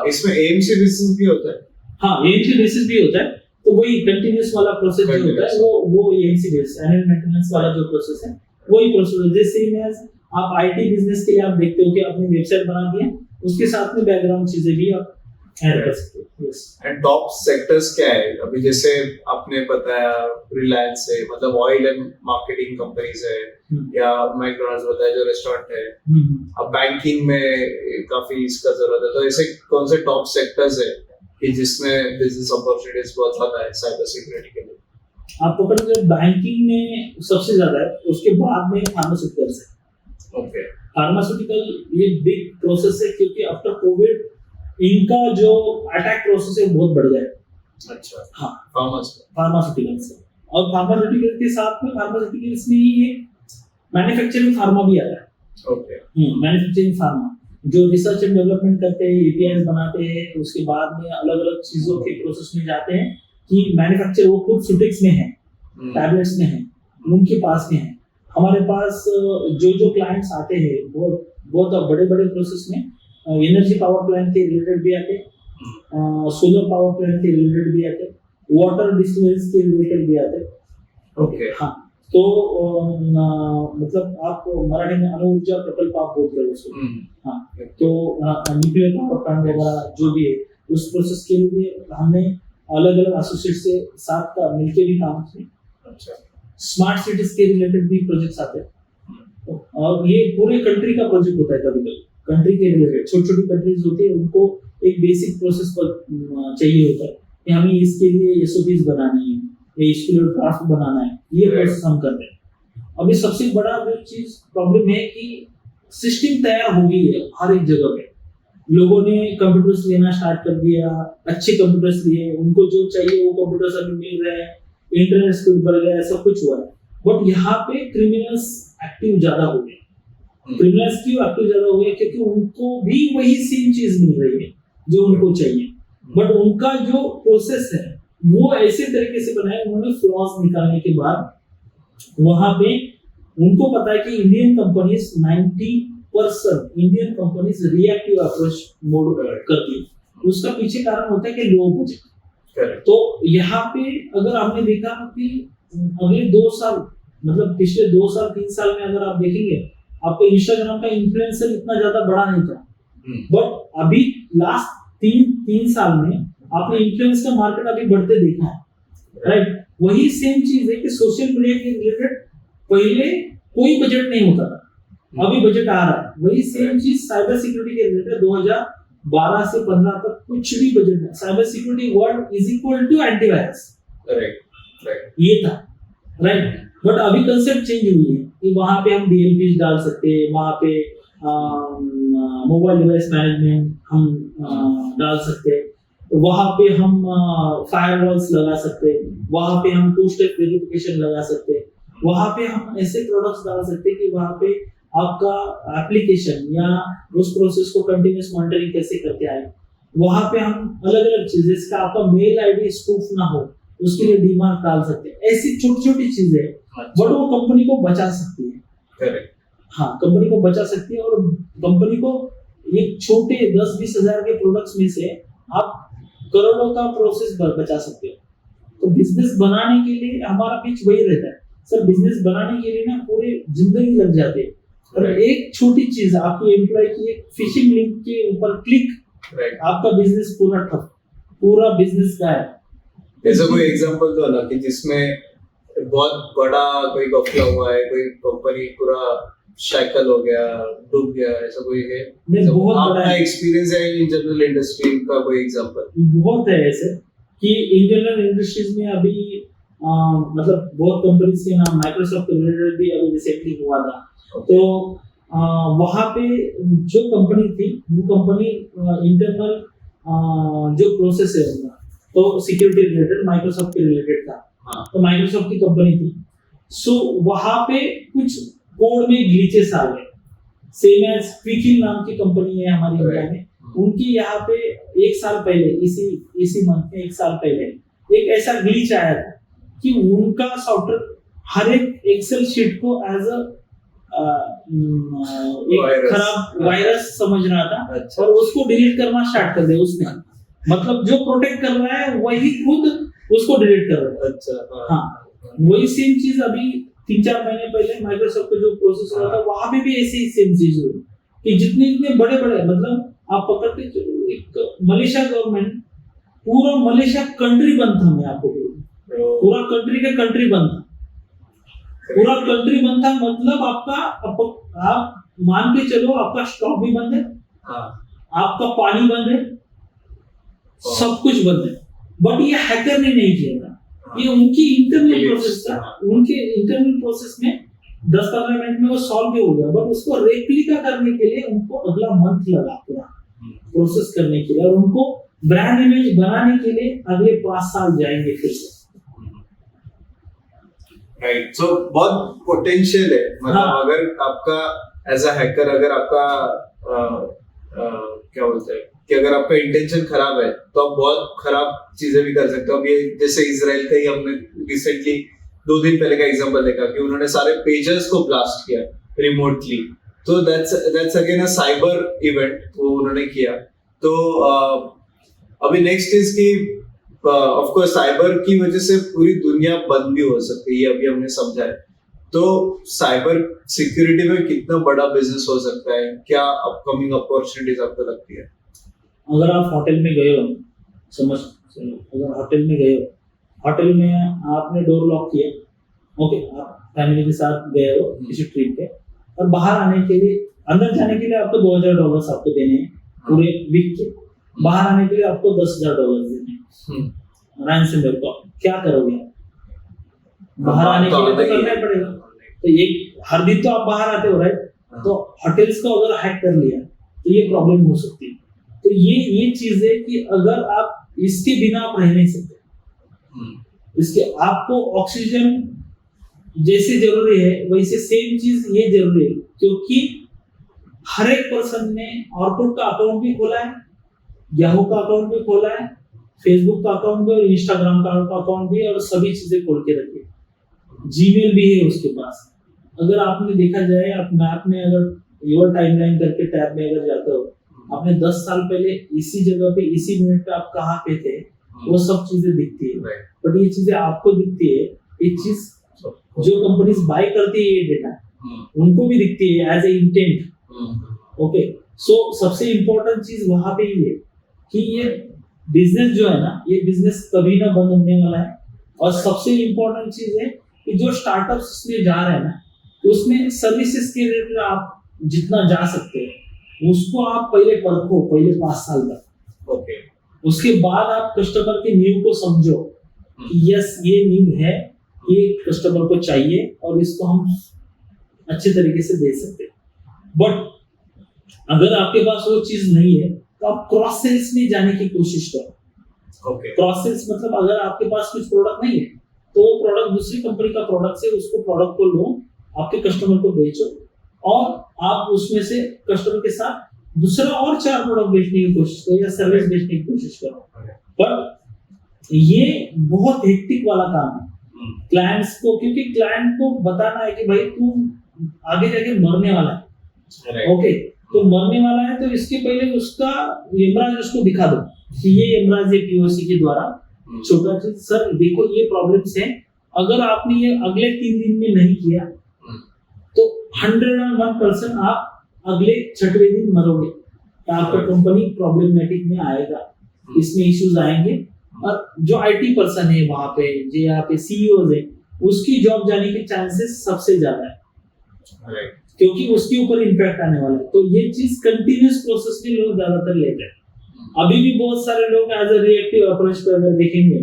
इसमें एएमसी बेसिस भी होता है? हाँ, एएमसी बेसिस भी होता है। तो वही कंटिन्यूस वाला प्रोसेस जो होता है वो एएमसी बेस, एनुअल मेंटेनेंस वाला जो प्रोसेस है वही प्रोसेस है। जैसे एज आप आईटी बिजनेस के लिए आप देखते हो कि आपने वेबसाइट बना दिया, उसके साथ में बैकग्राउंड चीजें भी आप ऐड कर सकते हो। यस। एंड टॉप सेक्टर्स क्या है? अभी जैसे आपने बताया रिलायंस है, मतलब ऑयल एंड मार्केटिंग कंपनीज है, या मैकडॉनल्ड्स बताया जो रेस्टोरेंट है, अब बैंकिंग में काफी इसका जरूरत है। तो ऐसे कौन से टॉप सेक्टर्स है कि जिसमें बिजनेस अपॉर्चुनिटीज बहुत ज्यादा है साइबर सिक्योरिटी के लिए? आप पकड़ लो बैंकिंग में सबसे ज्यादा है, उसके बाद में फार्मास्यूटिकल्स है। ओके। फार्मास्यूटिकल ये बिग प्रोसेस है, क्योंकि आफ्टर कोविड इनका जो अटैक प्रोसेस है बहुत बढ़ गया है। अच्छा। हाँ, फार्मास्यूटिकल्स से और फार्मास्यूटिकल के साथ में फार्मास्यूटिकल्स में ही मैन्युफैक्चरिंग फार्मा भी आता है। ओके। मैन्युफैक्चरिंग फार्मा जो रिसर्च एंड डेवलपमेंट करते हैं, एपीआई बनाते हैं, उसके बाद में अलग अलग चीजों के प्रोसेस में जाते हैं कि मैन्युफैक्चर वो खुद सुटिक्स में है, टैबलेट्स में है, उनके पास में है। हमारे पास जो क्लाइंट्स आते हैं वो बहुत बड़े बड़े प्रोसेस में एनर्जी पावर प्लांट के रिलेटेड भी आते हैं, सोलर पावर प्लांट के रिलेटेड भी आते हैं, वाटर डिस्टिलरीज के रिलेटेड भी आते हैं। ओके। हाँ, तो मतलब आप मराठी में अणु ऊर्जा प्रकल्प आप बोलते हैं उसको। हाँ, तो न्यूक्लियर पावर प्लांट वगैरह जो भी है उस प्रोसेस के लिए हमने अलग अलग एसोसिएट से साथ का मिलके भी काम किया। अच्छा। स्मार्ट सिटीज के रिलेटेड भी प्रोजेक्ट्स आते हैं, और ये पूरे कंट्री का प्रोजेक्ट होता है। कभी कभी कंट्री के रिलेटेड छोटी छोटी कंट्रीज होती है, उनको एक बेसिक प्रोसेस पर चाहिए होता है कि हमें इसके लिए एसओपीज बनानी है, इसके लिए ड्राफ्ट बनाना है, ये प्रोसेस हम करते हैं। अभी सबसे बड़ा जो चीज प्रॉब्लम है कि सिस्टम तैयार हो गई है हर एक जगह पे, लोगों ने कंप्यूटर्स लेना स्टार्ट कर दिया, अच्छे कंप्यूटर्स लिए, उनको जो चाहिए वो कंप्यूटर्स अभी मिल रहे हैं, इंटरनेट स्पीड बढ़ गया, ऐसा कुछ हुआ है। बट यहाँ पे क्रिमिनल्स एक्टिव ज्यादा हो गए। क्रिमिनल्स क्यों एक्टिव ज्यादा हो गए? क्योंकि उनको भी वही सेम चीज मिल रही है जो उनको चाहिए, बट उनका जो प्रोसेस है वो ऐसे तरीके से बनाया, उन्होंने फ्लॉज निकालने के बाद वहां पे उनको पता है कि Indian companies 90% Indian companies reactive approach mode करती है। उसका पीछे कारण होता है कि लो बजट। तो यहाँ पे अगर आपने देखा कि अगले 2 साल, मतलब पिछले 2 साल 3 साल में अगर आप देखेंगे, आपका इंस्टाग्राम का इन्फ्लुएंसर इतना ज्यादा बड़ा नहीं था, बट अभी लास्ट 3 साल में आपने इन्फ्लुएंस का मार्केट अभी बढ़ते देखा है, राइट। वही सेम चीज है कि सोशल मीडिया के रिलेटेड पहले कोई बजट नहीं होता था, अभी बजट आ रहा है। वही सेम चीज साइबर सिक्योरिटी के रिलेटेड 2012 से 15 तक कुछ भी बजट नहीं। Cyber security word is equal to antivirus, right ये था, राइट। बट अभी कंसेप्ट चेंज हुई है कि वहां पे हम डीएलपी डाल सकते हैं, वहां पे मोबाइल डिवाइस मैनेजमेंट हम डाल सकते हैं, वहां पे हम फायरवॉल्स लगा सकते हैं, वहां पे हम 2 स्टेप वेरिफिकेशन लगा सकते हैं, वहां पे हम ऐसे प्रोडक्ट्स डाल सकते हैं कि वहां पे आपका एप्लीकेशन या उस प्रोसेस को कंटिन्यूअस मॉनिटरिंग कैसे करके आए। वहां पे हम अलग अलग चीजें, इसका आपका मेल आईडी स्पूफ ना हो उसके लिए डीमार्क डाल सकते हैं। ऐसी छोटी छोटी चीजें बट वो कंपनी को बचा सकती है, करेक्ट। हाँ, कंपनी को बचा सकती है। और कंपनी को एक छोटे 10-20 हजार के प्रोडक्ट्स में से आप करोड़ों का प्रोसेस बचा सकते हो। तो बिजनेस बनाने के लिए हमारा पिच वही रहता है सर, बिजनेस बनाने के लिए ना पूरी जिंदगी लग जाती है, और एक छोटी चीज आपकी एम्प्लॉय की एक फिशिंग लिंक के ऊपर क्लिक, आपका बिजनेस पूरा ठप, पूरा बिजनेस गायब। ऐसा कोई एग्जांपल दो ना कि जिसमें बहुत बड़ा कोई घपला हुआ है, कोई कंपनी पूरा शाइकल हो गया, डूब गया, ऐसा कोई है? बहुत बड़ा आपका एक्सपीरियंस है इन जनरल इंडस्ट्री का कोई एग्जांपल? बहुत है ऐसे कि इंटरनल इंडस्ट्रीज में अभी मतलब बहुत कंपनीज के नाम, माइक्रोसॉफ्ट के रिलेटेड भी अभी रिसेंटली हुआ था। तो वहां पे जो कंपनी थी वो कंपनी इंटरनल जो प्रोसेस है उनका, तो सिक्योरिटी रिलेटेड माइक्रोसॉफ्ट के रिलेटेड था। तो माइक्रोसॉफ्ट की कंपनी थी, सो वहां पे कुछ कोड में ग्लिचेस आ गए। सेम एज क्विकिंग नाम की कंपनी है हमारी इंडिया में, उनकी यहाँ पे 1 साल पहले, इसी मंथ में 1 साल पहले एक ऐसा ग्लिच आया था कि उनका सॉफ्टवेयर हर एक एक्सेल शीट को एज एक खराब वायरस समझ रहा था। अच्छा। और उसको डिलीट करना स्टार्ट कर दिया उसने, मतलब जो प्रोटेक्ट कर रहा है वही खुद उसको डिलीट कर रहा है। अच्छा, हाँ, वही सेम चीज अभी 3-4 महीने पहले माइक्रोसॉफ्ट का जो प्रोसेस हुआ था वहां पे भी ऐसी ही सेम चीज हुई कि जितने बड़े बड़े, मतलब आप पकड़ते चलो, एक मलेशिया गवर्नमेंट, पूरा मलेशिया कंट्री बंद था। मैं आपको पूरा कंट्री का कंट्री बंद था, पूरा कंट्री बंद था। मतलब आप मान के चलो आपका स्टॉक भी बंद है, आपका पानी बंद है, सब कुछ बंद है। बट ये हैकर ने नहीं किया था, ये उनकी इंटरनल प्रोसेस था। उनके इंटरनल प्रोसेस में 10-15 मिनट में वो सॉल्व भी हो गया, बट उसको रेप्लिका करने के लिए उनको अगला मंथ लगा पूरा प्रोसेस करने के लिए, और उनको ब्रांड इमेज बनाने के लिए अगले 5 साल जाएंगे फिर से। राइट, सो बहुत पोटेंशियल है, मतलब अगर आपका एज अ हैकर, अगर आपका क्या बोलते हैं कि अगर आपका इंटेंशन खराब है तो आप बहुत खराब चीजें भी कर सकते हो। अब ये जैसे इजराइल का ही हमने रिसेंटली 2 दिन पहले का एग्जांपल देखा कि उन्होंने सारे पेजेस को ब्लास्ट किया रिमोटली, तो that's again a cyber event वो उन्होंने किया। तो अभी नेक्स्ट इज कि ऑफ कोर्स साइबर की वजह से पूरी दुनिया बंद भी हो सकती है, ये अभी हमने समझा है। तो साइबर सिक्योरिटी में कितना बड़ा बिजनेस हो सकता है, क्या अपकमिंग अपॉर्चुनिटीज आपको लगती है? अगर आप होटल में गए हो, समझ, अगर होटल में गए हो, होटल में आपने डोर लॉक किया, ओके, आप फैमिली के साथ गए हो किसी ट्रिप पे, और बाहर आने के लिए, अंदर जाने के लिए आपको $2000 आपको देने हैं पूरे वीक के, बाहर आने के लिए आपको $10,000 देने हैं रैंसमवेयर को। क्या करोगे? बाहर आने के लिए तो करना ही पड़ेगा। तो ये हर दिन तो आप बाहर आते हो, राइट? तो होटल्स को अगर हैक कर लिया तो ये प्रॉब्लम हो सकती है। तो ये चीज है कि अगर आप इसके बिना आप रह नहीं सकते, इसके आपको ऑक्सीजन जैसे जरूरी है वैसे सेम चीज ये जरूरी है, क्योंकि हर एक पर्सन ने ऑर्कुट का अकाउंट भी खोला है, याहू का अकाउंट भी खोला है, फेसबुक का अकाउंट भी, और इंस्टाग्राम का अकाउंट भी, और सभी चीजें खोल के रखी है। जीमेल भी है उसके पास। अगर आपने देखा जाए, आप मैप में अगर योर टाइमलाइन करके टैब में अगर जाते हो, आपने 10 साल पहले इसी जगह पे इसी मिनट पे आप कहाँ पे थे, वो सब चीजें दिखती है। बट ये चीजें आपको दिखती है एक चीज जो कंपनीज बाय करती है ये डेटा उनको भी दिखती है एज ए इंटेंट। ओके, सो सबसे इम्पोर्टेंट चीज वहां पे ही है कि ये बिजनेस जो है ना, ये बिजनेस कभी ना बंद होने वाला है। और सबसे इम्पोर्टेंट चीज है कि जो स्टार्टअप्स में जा रहे हैं ना, उसमें सर्विसेज के रिलेटेड आप जितना जा सकते हैं उसको आप पहले परखो, पहले 5 साल तक। ओके, उसके बाद आप कस्टमर के नीड को समझो कि यस ये नीड है, ये कस्टमर को चाहिए और इसको हम अच्छे तरीके से दे सकते हैं। बट अगर आपके पास वो चीज नहीं है तो आप क्रॉस सेल्स में जाने की कोशिश करो। ओके, क्रॉस सेल्स मतलब अगर आपके पास कुछ प्रोडक्ट नहीं है तो वो प्रोडक्ट दूसरी कंपनी का प्रोडक्ट से उसको प्रोडक्ट को लो, आपके कस्टमर को बेचो और आप उसमें से कस्टमर के साथ दूसरा और 4 प्रोडक्ट बेचने की कोशिश करो या सर्विस बेचने की कोशिश करो। पर ये बहुत हेक्टिक वाला काम है क्लाइंट्स को, क्योंकि क्लाइंट को बताना है कि भाई तू आगे जाके मरने वाला है। ओके, तो मरने वाला है तो इसके पहले उसका एमराज उसको दिखा दो कि ये एमराज है पीओसी के द्वारा छोटा चीज, सर देखो ये प्रॉब्लम्स है, अगर आपने ये अगले 3 दिन में नहीं किया तो 101% आप अगले 6वें दिन मरोगे। तो आपका कंपनी प्रॉब्लमेटिक में आएगा, इसमें इश्यूज आएंगे। और जो आईटी पर्सन है वहां पे, जो यहाँ पे सीईओ है, उसकी जॉब जाने के चांसेस सबसे ज्यादा है, क्योंकि उसके ऊपर इम्पैक्ट आने वाला है। तो ये चीज कंटिन्यूस प्रोसेस में लोग ज्यादातर लेते हैं। अभी भी बहुत सारे लोग एज अ रिएक्टिव अप्रोच पे अगर देखेंगे,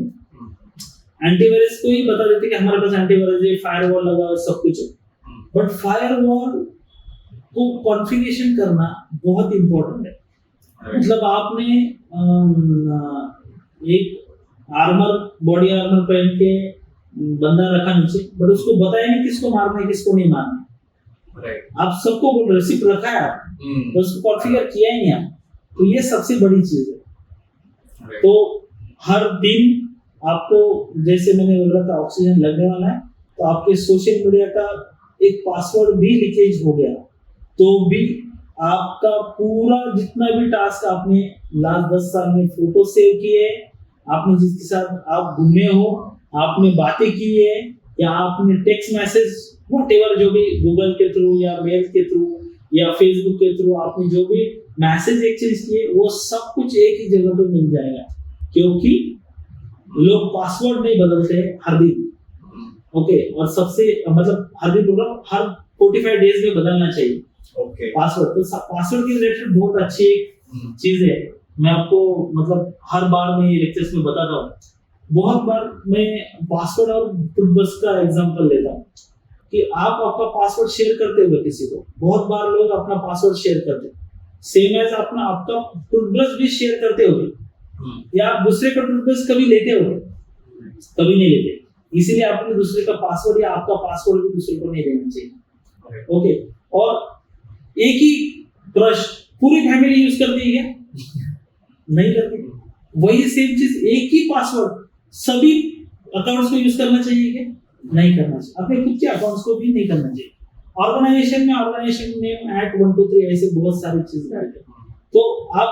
एंटीवायरस को ही बता देते कि हमारे पास एंटीवायरस है, फायरवॉल लगा है, सब कुछ है। बट फायरवॉल को कॉन्फ़िगरेशन करना बहुत इंपॉर्टेंट है। मतलब आपने एक आर्मर, बॉडी आर्मर पहन के बंदा रखा नीचे, बट उसको बताया नहीं किसको मारना है किसको नहीं मारना है। आप सबको बोल रहे, सिर्फ रखा है आप, तो उसको कॉन्फ़िगर किया ही नहीं आप। तो ये सबसे बड़ी चीज है। तो हर दिन आपको, जैसे मैंने बोला था ऑक्सीजन लगने वाला है, तो आपके सोशल मीडिया का एक पासवर्ड भी लीकेज हो गया तो भी आपका पूरा जितना भी टास्क आपने लास्ट 10 साल में फोटो सेव किए, आपने जिसके साथ आप घूमे हो, आपने बातें की है, या आपने टेक्स्ट मैसेज व्हाटएवर जो भी गूगल के थ्रू या मेल के थ्रू या फेसबुक के थ्रू आपने जो भी मैसेज एक्सचेंज किए, वो सब कुछ एक ही जगह पे मिल जाएगा। क्योंकि लोग पासवर्ड नहीं बदलते हर दिन। ओके, और सबसे मतलब हर दिन प्रोग्राम हर 45 डेज में बदलना चाहिए। ओके, पासवर्ड, तो पासवर्ड के रिलेटेड बहुत अच्छी चीज है। मैं आपको मतलब हर बार मैं लेक्चर्स में बताता हूँ। बहुत बार मैं पासवर्ड और टूथब्रश का एग्जांपल लेता हूँ कि आप आपका पासवर्ड शेयर करते हुए किसी को, बहुत बार लोग अपना पासवर्ड शेयर करते हैं, सेम एज अपना आपका टूथब्रश भी शेयर करते होंगे, या आप दूसरे का टूथब्रश कभी लेते होंगे, कभी नहीं लेते। इसीलिए आपने दूसरे का पासवर्ड या आपका पासवर्ड भी दूसरे को नहीं देना चाहिए। ओके, और एक ही ब्रश पूरी फैमिली यूज करती है क्या? नहीं करती। वही सेम चीज, एक ही पासवर्ड सभी अकाउंट्स को यूज करना चाहिए क्या? नहीं करना चाहिए। अपने खुद के अकाउंट्स को भी नहीं करना चाहिए। ऑर्गेनाइजेशन में ऑर्गेनाइजेशन नेम @123 ऐसे बहुत सारी चीज डालते हैं। तो आप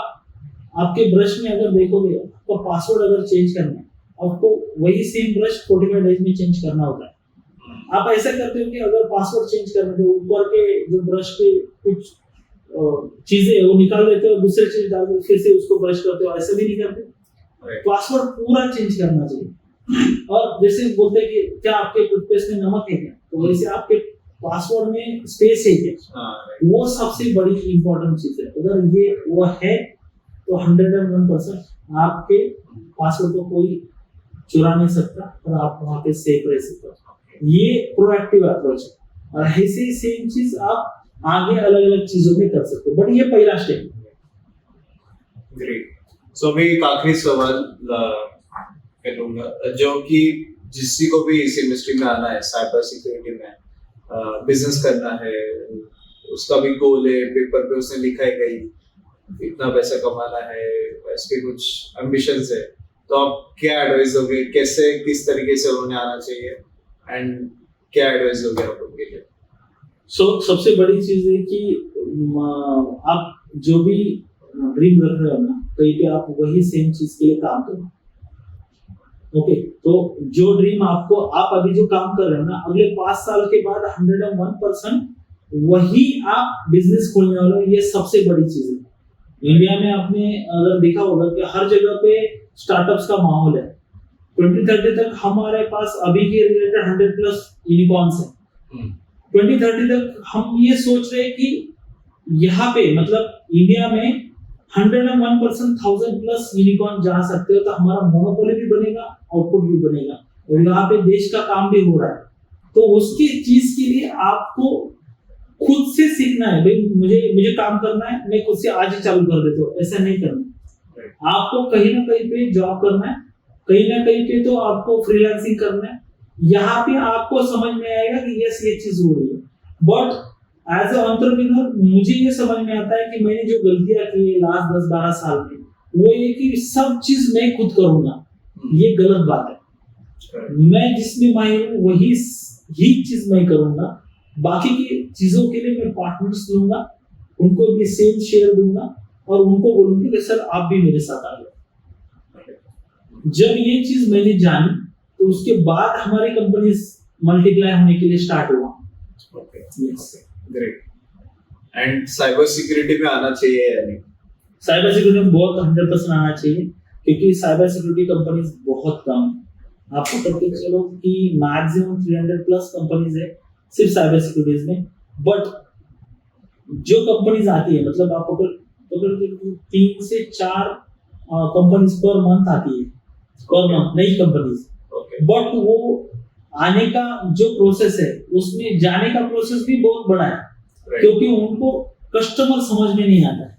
आपके ब्रश में अगर देखोगे, आपका पासवर्ड अगर चेंज करना है, आपको वही सेम ब्रश 45 डेज में चेंज करना होता है। आप ऐसा करते हो कि अगर पासवर्ड चेंज करने के ऊपर के जो ब्रश के कुछ चीजें वो निकाल देते हो, दूसरे चीज डाल दो, फिर से उसको ब्रश करते हो, ऐसा भी नहीं करते। पासवर्ड पूरा चेंज करना चाहिए। और जैसे बोलते हैं कि क्या आपके टूथपेस्ट में नमक है क्या, तो वैसे आपके पासवर्ड में स्पेस है क्या, वो सबसे बड़ी इंपॉर्टेंट चीज है। अगर ये वो है तो 101% आपके पासवर्ड को कोई चुरा नहीं सकता और आप वहां पे सेफ रह सकते हो। ये प्रोएक्टिव अप्रोच है। और ऐसे ही सेम चीज आप आगे अलग अलग चीजों में कर सकते हो, बट ये पहला स्टेप है। ग्रेट। सो मैं एक आखिरी सवाल करूंगा, जो कि जिसी को भी इस इंडस्ट्री में आना है, साइबर सिक्योरिटी में बिजनेस करना है, उसका भी गोल है, पेपर पे उसने लिखा है कहीं इतना पैसा कमाना है, ऐसे कुछ एम्बिशंस है, तो आप क्या एडवाइस दोगे, कैसे किस तरीके से उन्हें आना चाहिए, एंड क्या एडवाइस दोगे आप उनके लिए? सबसे बड़ी चीज है कि आप जो भी ड्रीम रख रहे हो ना, कहीं पे आप वही सेम चीज के लिए काम करो। ओके, तो जो ड्रीम आपको आप अभी जो काम कर रहे हो ना, अगले 5 साल के बाद 101% वही आप बिजनेस खोलने वाले हो, ये सबसे बड़ी चीज है। इंडिया में आपने अगर देखा होगा कि हर जगह पे स्टार्टअप्स का माहौल है। 2030 तक हमारे पास अभी के रिलेटेड 100+ यूनिकॉर्न्स है। 2030 तक हम ये सोच रहे हैं कि यहाँ पे मतलब इंडिया में 101% 1000+ यूनिकॉर्न जा सकते हो, तो हमारा मोनोपोली भी बनेगा, आउटपुट भी बनेगा, और यहाँ पे देश का काम भी हो रहा है। तो उसकी चीज के लिए आपको खुद से सीखना है। भाई मुझे काम करना है, मैं खुद से आज ही चालू कर देता हूँ, ऐसा नहीं करना। आपको कहीं ना कहीं पे जॉब करना है, कहीं ना कहीं पे तो आपको फ्रीलांसिंग करना है। यहाँ पे आपको समझ में आएगा कि यस ये चीज हो रही है। बट एज अ एंटरप्रेन्योर मुझे ये समझ में आता है कि मैंने जो गलतियां की है लास्ट 10-12 साल में, वो ये कि सब चीज मैं खुद करूंगा, ये गलत बात है। मैं जिसमें माहिर हूँ वही ही चीज मैं करूंगा, बाकी की चीजों के लिए मैं पार्टनर्स लूंगा, उनको भी सेम शेयर दूंगा और उनको बोलूंगा कि सर आप भी मेरे साथ आ जाओ। जब ये चीज मैंने जानी तो उसके बाद हमारी कंपनी मल्टीप्लाई होने के लिए स्टार्ट हुआ। ग्रेट। एंड साइबर सिक्योरिटी में आना चाहिए या नहीं? साइबर सिक्योरिटी में बहुत 100% आना चाहिए, क्योंकि साइबर सिक्योरिटी कंपनीज बहुत कम है। आपको पता चलो कि मैक्सिमम 300+ कंपनीज है सिर्फ साइबर सिक्योरिटीज में। बट जो कंपनीज आती है, मतलब आप अगर 3 से 4 कंपनीज पर मंथ आती है, पर मंथ नई कंपनीज। बट वो आने का जो प्रोसेस है, उसमें जाने का प्रोसेस भी बहुत बड़ा है, क्योंकि उनको कस्टमर समझ में नहीं आता है।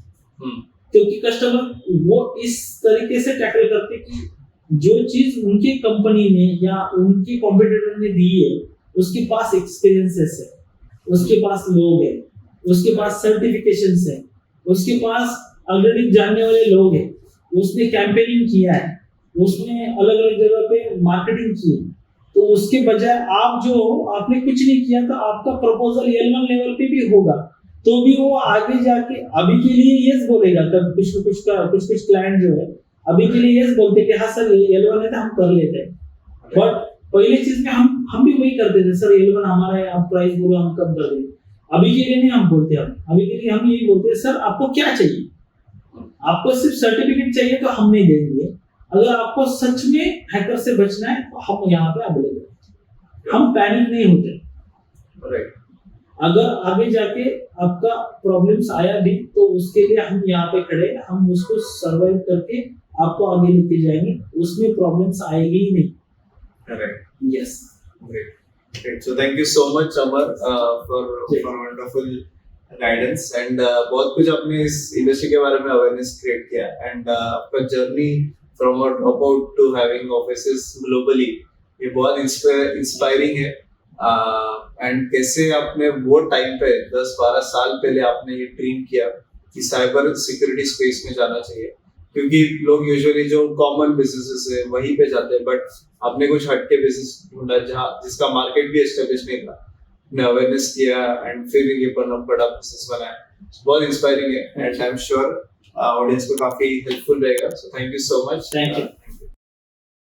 क्योंकि कस्टमर वो इस तरीके से टैकल करते कि जो चीज उनकी कंपनी ने या उनके कॉम्पिटिटर ने दी है, उसके पास एक्सपीरियंसेस है, उसके पास लोग है, उसके पास सर्टिफिकेशंस है, उसके पास ऑलरेडी जानने वाले लोग हैं, उसने कैंपेनिंग किया है, उसने अलग अलग जगह पे मार्केटिंग की है। तो उसके बजाय आप जो आपने कुछ नहीं किया, तो आपका प्रपोजल L1 लेवल पे भी होगा, तो भी वो आगे जाके अभी के लिए यस बोलेगा। कब कुछ क्लाइंट जो है अभी के लिए यस बोलते कि हाँ सर L1 है तो हम कर लेते हैं। बट पहले चीज में हम भी वही करते थे, सर L1 हमारा है, आप प्राइस बोलो हम कम कर देंगे। अभी के लिए नहीं हम बोलते, अभी के लिए हम यही बोलते हैं, सर आपको क्या चाहिए? आपको सिर्फ सर्टिफिकेट चाहिए तो हम नहीं देंगे। अगर आपको सच में हैकर से बचना है तो हम यहाँ पे अवेलेबल हैं, हम पैनिक नहीं होते। अगर आगे जाके आपका प्रॉब्लम्स आया भी तो उसके लिए हम यहाँ पे खड़े, हम उसको सर्वाइव करके आपको आगे लेके जाएंगे, उसमें प्रॉब्लम्स आएगी ही नहीं। Correct. Yes, great. So thank you so much Amar for wonderful guidance and बहुत कुछ आपने इस इंडस्ट्री के बारे में अवेयरनेस क्रिएट किया एंड आपका journey from a dropout to having offices globally, ये बहुत इंस्पायरिंग है। एंड कैसे आपने वो टाइम पे 10-12 साल पहले आपने ये ड्रीम किया कि साइबर सिक्योरिटी स्पेस में जाना चाहिए, क्योंकि लोग यूजुअली जो कॉमन बिजनेसेस है वहीं पे जाते हैं, बट आपने कुछ हटके बिजनेस ढूंढा जहाँ जिसका मार्केट भी एस्टेब्लिश नहीं था, आपने अवेयरनेस किया एंड फिर ये बड़ा बिजनेस बनाया। बहुत इंस्पायरिंग है and I am sure audience को काफी हेल्पफुल रहेगा। सो thank you so much. Thank you.